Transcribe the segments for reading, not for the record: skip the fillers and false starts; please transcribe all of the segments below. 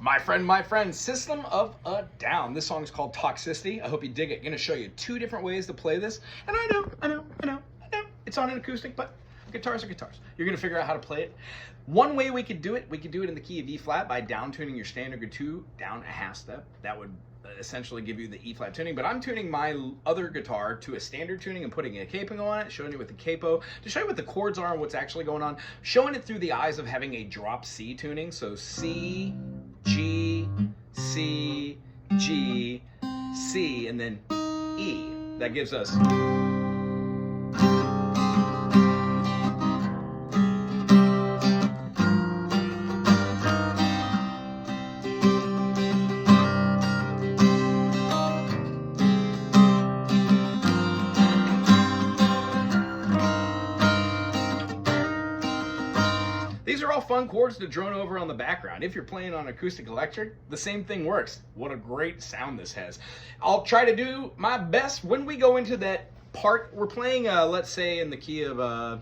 My friend, System of a Down. This song is called Toxicity. I hope you dig it. Gonna show you 2 different ways to play this. And I know, it's on an acoustic, but guitars are guitars. You're gonna figure out how to play it. One way we could do it in the key of E flat by down tuning your standard 2 down a half step. That would essentially give you the E flat tuning, but I'm tuning my other guitar to a standard tuning and putting a capo on it, showing you what the capo, to show you what the chords are and what's actually going on, showing it through the eyes of having a drop C tuning. So C, G, C, G, C, and then E. That gives us These are all fun chords to drone over on the background. If you're playing on acoustic electric, the same thing works. What a great sound this has. I'll try to do my best when we go into that part. We're playing, let's say, in the key of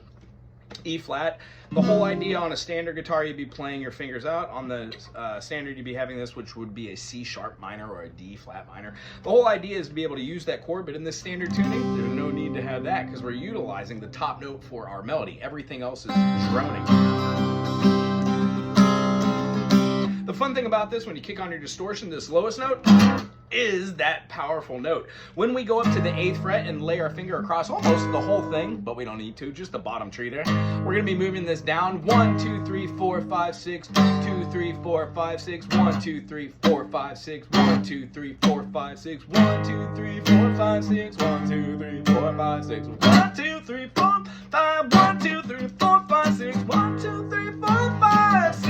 E flat. The whole idea on a standard guitar, you'd be playing your fingers out. On the standard, you'd be having this, which would be a C sharp minor or a D flat minor. The whole idea is to be able to use that chord, but in this standard tuning, there's no need to have that because we're utilizing the top note for our melody. Everything else is droning. The fun thing about this, when you kick on your distortion, this lowest note is that powerful note. When we go up to the 8th fret and lay our finger across almost the whole thing, but we don't need to, just the bottom tree there, we're going to be moving this down 1, 2, 3, 4, 5, 6, 2, 3, 4, 5, 6, 1, 2, 3, 4, 5, 6, 1, 2, 3, 4, 5, 6, 1, 2, 3, 4, 5, 6, 1, 2, 3, 4, 5, 6, 1, 2, 3, 4, 5, 1, 2, 3, 4, 5, 6, 1, 2, 3, 4, 5, 6.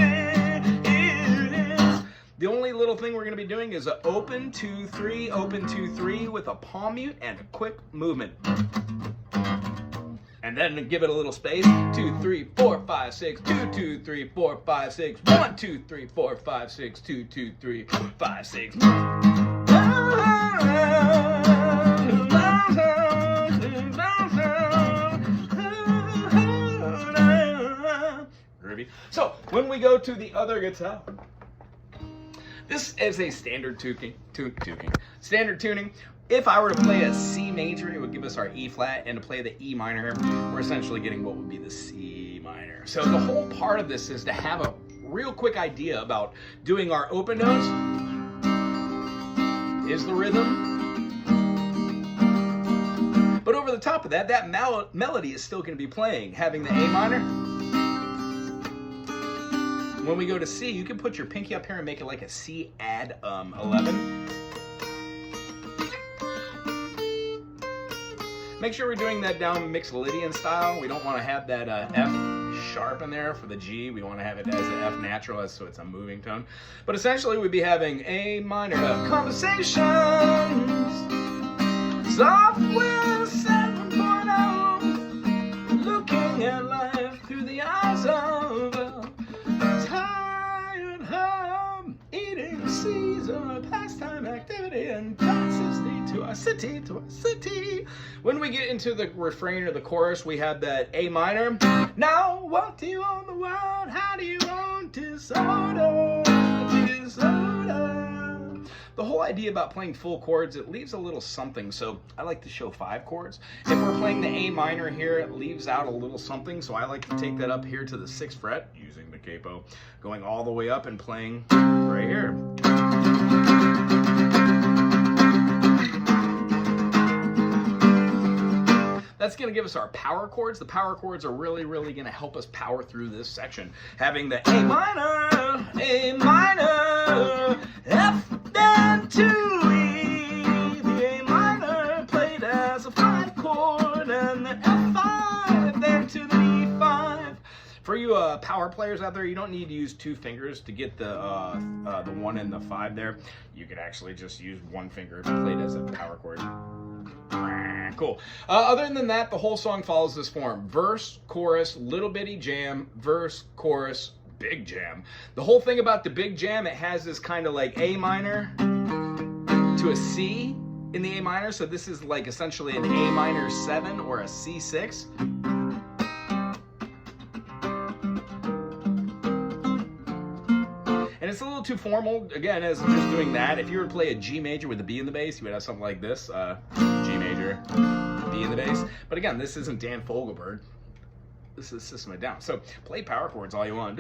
The only little thing we're going to be doing is an open 2 3, open 2 3 with a palm mute and a quick movement. And then give it a little space. 2 3 4 5 6, 2 2 3 4 5 6, 1 2 3 4 5 6, 2 2 3 4 5 6. Groovy. So when we go to the other guitar, this is a standard standard tuning. If I were to play a C major, it would give us our E flat, and to play the E minor, we're essentially getting what would be the C minor. So the whole part of this is to have a real quick idea about doing our open notes. Is the rhythm. But over the top of that, that melody is still going to be playing, having the A minor. When we go to C, you can put your pinky up here and make it like a C add 11. Make sure we're doing that down Mixolydian style. We don't want to have that F sharp in there for the G. We want to have it as an F natural, so it's a moving tone. But essentially, we'd be having A minor conversations, software 7.0, looking at life through the eyes of Caesar, pastime, activity, and toxicity to our city, to our city. When we get into the refrain or the chorus, we have that A minor. Now, what do you own the world? How do you own disorder? Disorder. The whole idea about playing full chords, it leaves a little something. So I like to show 5 chords. If we're playing the A minor here, it leaves out a little something. So I like to take that up here to the 6th fret using the capo, going all the way up and playing right here. That's going to give us our power chords. The power chords are really going to help us power through this section. Having the A minor, F, then 2 E. The A minor played as a 5 chord, and the F5, then to the E5. For you power players out there, you don't need to use 2 fingers to get the 1 and the 5 there. You could actually just use 1 finger played as a power chord. Cool. Other than that, the whole song follows this form. Verse, chorus, little bitty jam, verse, chorus, big jam. The whole thing about the big jam, it has this kind of like A minor to a C in the A minor. So this is like essentially an A minor 7 or a C6. And it's a little too formal, again, as just doing that. If you were to play a G major with a B in the bass, you would have something like this. G major, B in the bass. But again, this isn't Dan Fogelberg. This is System of a Down. So play power chords all you want.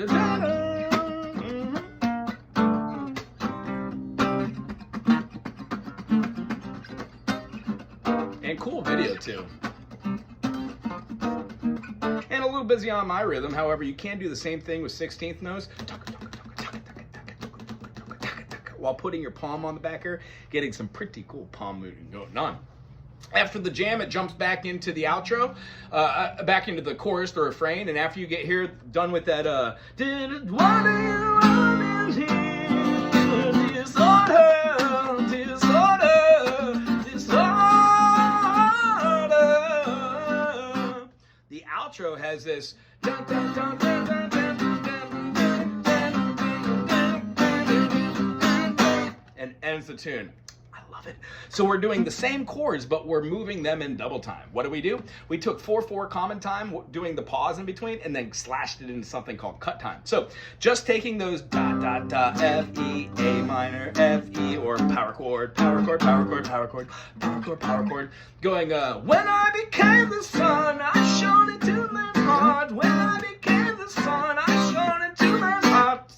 And cool video too. And a little busy on my rhythm. However, you can do the same thing with 16th notes while putting your palm on the back here, getting some pretty cool palm moving going on. After the jam, it jumps back into the outro, back into the chorus, the refrain, and after you get here, done with that, what do you want in here? Disorder, disorder, disorder. The outro has this dun, dun, dun, dun, dun, dun, dun, dun, dun, dun, and ends the tune. It. So we're doing the same chords, but we're moving them in double time. What do? We took 4/4 common time, doing the pause in between, and then slashed it into something called cut time. So just taking those da da da F E A minor F E or power chord, power chord, power chord, power chord, power chord, power chord, going when I became the sun, I shone into their heart. When I became the sun, I shone into their heart.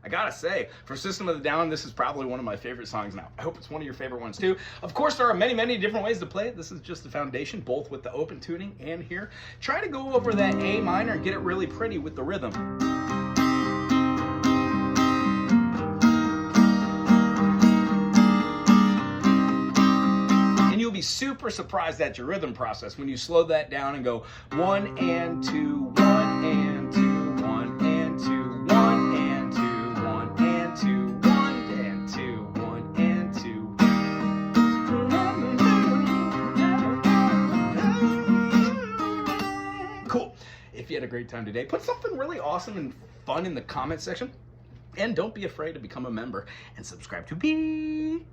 I gotta say, for System of a Down, this is probably one of my favorite songs now. I hope it's one of your favorite ones too. Of course, there are many, many different ways to play it. This is just the foundation, both with the open tuning and here. Try to go over that A minor and get it really pretty with the rhythm. And you'll be super surprised at your rhythm process when you slow that down and go 1 and 2, 1 and 2, 1 and 2, 1 and 2. 1 and 2, 1 and 2. Cool. If you had a great time today, put something really awesome and fun in the comment section. And don't be afraid to become a member and subscribe to me.